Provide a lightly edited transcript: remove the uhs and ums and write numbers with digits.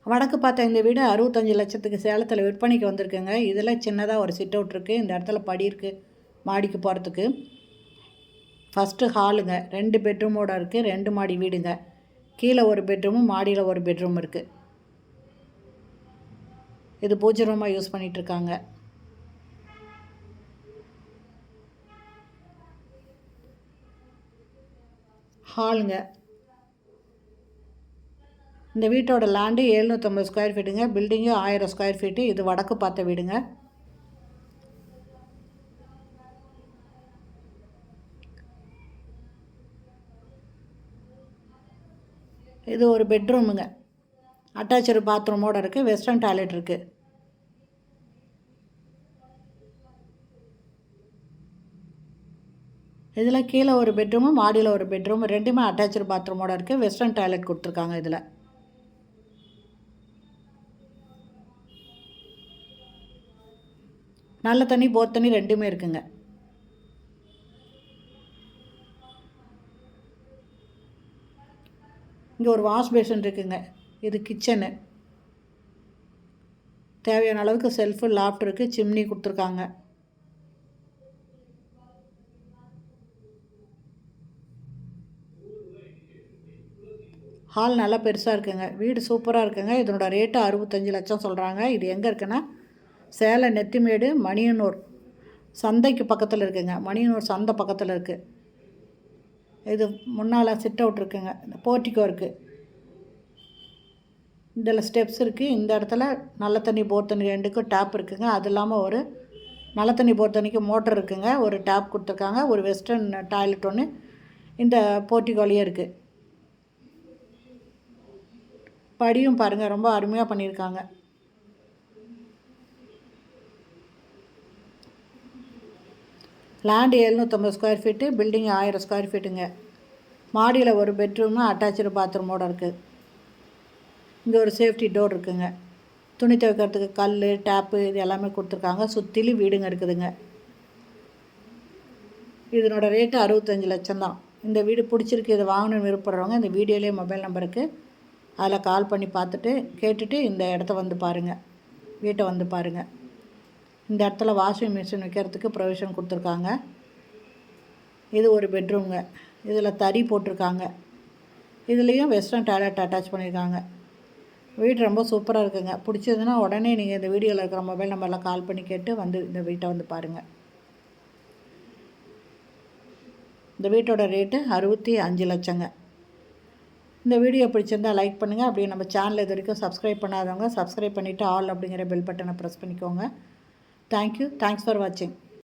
வடக்கு பார்த்த இந்த வீடு 65 லட்சத்துக்கு சேலத்தில் விற்பனைக்கு வந்திருக்குங்க. இதில் சின்னதாக ஒரு சிட் அவுட் இருக்குது. இந்த இடத்துல படி இருக்குது மாடிக்கு போகிறதுக்கு. ஃபஸ்ட்டு ஹாலுங்க, 2 பெட்ரூமோடு இருக்குது. 2 மாடி வீடுங்க. கீழே ஒரு பெட்ரூமும் மாடியில் ஒரு பெட்ரூம் இருக்குது. இது பூஜை ரூமாக யூஸ் பண்ணிகிட்ருக்காங்க. ஹாலுங்க. இந்த வீட்டோட லேண்டு 750 ஸ்கொயர் ஃபீட்டுங்க. Building 1000 square feet. இது வடக்கு பார்த்த வீடுங்க. இது ஒரு பெட்ரூமுங்க. அட்டாச்சு பாத்ரூமோடு இருக்குது. வெஸ்டர்ன் டாய்லெட் இருக்குது. இதில் கீழே ஒரு பெட்ரூமு மாடியில் ஒரு பெட்ரூம், ரெண்டுமே அட்டாச்சு பாத்ரூமோடு இருக்குது. வெஸ்டர்ன் டாய்லெட் கொடுத்துருக்காங்க. இதில் நல்ல தண்ணி போர் தண்ணி ரெண்டுமே இருக்குங்க. இங்கே ஒரு வாஷ் பேஷன் இருக்குங்க. இது கிச்சனு. தேவையான அளவுக்கு செல்ஃபு, லாஃப்ட் இருக்குது. சிம்னி கொடுத்துருக்காங்க. ஹால் நல்லா பெருசாக இருக்குங்க. வீடு சூப்பராக இருக்குங்க. இதனோட ரேட்டு 65 லட்சம் சொல்கிறாங்க. இது எங்கே இருக்குன்னா சேலம் நெத்திமேடு மணியனூர் சந்தைக்கு பக்கத்தில் இருக்குங்க. மணியனூர் சந்தை பக்கத்தில் இருக்குது. இது முன்னால் சிட் அவுட் இருக்குங்க. போர்ட்டிக்கோ இருக்குது. இதில் ஸ்டெப்ஸ் இருக்குது. இந்த இடத்துல நல்ல தண்ணி போர் தண்ணி ரெண்டுக்கும் டேப் இருக்குங்க. அது இல்லாமல் ஒரு நல்ல தண்ணி போர் தண்ணிக்கு மோட்டர் இருக்குங்க. ஒரு டேப் கொடுத்துருக்காங்க. ஒரு வெஸ்டர்ன் டாய்லெட் ஒன்று இந்த போர்ட்டிக்கோலையே இருக்குது. படியும் பாருங்கள், ரொம்ப அருமையாக பண்ணியிருக்காங்க. Land 750 square feet, building 1000 square ஃபீட்டுங்க. மாடியில் ஒரு பெட்ரூமு அட்டாச்சு பாத்ரூமோடு இருக்குது. இங்கே ஒரு சேஃப்டி டோர் இருக்குங்க. துணி துவைக்கிறதுக்கு கல், டேப்பு இது எல்லாமே கொடுத்துருக்காங்க. சுற்றிலும் வீடுங்க இருக்குதுங்க. இதனோட ரேட்டு 65 லட்சம் தான். இந்த வீடு பிடிச்சிருக்கு, இதை வாங்கணும்னு விருப்பப்படுறவங்க இந்த வீடியோலேயே மொபைல் நம்பருக்கு அதில் கால் பண்ணி பார்த்துட்டு கேட்டுட்டு இந்த இடத்த வந்து பாருங்கள், வீட்டை வந்து பாருங்கள். இந்த இடத்துல வாஷிங் மிஷின் வைக்கிறதுக்கு ப்ரொவிஷன் கொடுத்துருக்காங்க. இது ஒரு பெட்ரூம்ங்க. இதில் தறி போட்டிருக்காங்க. இதுலேயும் வெஸ்டர்ன் டாய்லெட் அட்டாச் பண்ணியிருக்காங்க. வீடு ரொம்ப சூப்பராக இருக்குங்க. பிடிச்சதுன்னா உடனே நீங்கள் இந்த வீடியோவில் இருக்கிற மொபைல் நம்பரில் கால் பண்ணி கேட்டு வந்து இந்த வீட்டை வந்து பாருங்கள். இந்த வீட்டோட ரேட்டு 65 லட்சங்க. இந்த வீடியோ பிடிச்சிருந்தால் லைக் பண்ணுங்கள். அப்படியே நம்ம சேனல் இது வரைக்கும் சப்ஸ்கிரைப் பண்ணாதவங்க சப்ஸ்கிரைப் பண்ணிவிட்டு ஆல் அப்படிங்கிற பெல் பட்டனை ப்ரெஸ் பண்ணிக்கோங்க. தேங்க்யூ. தேங்க்ஸ் ஃபார் வாட்சிங்.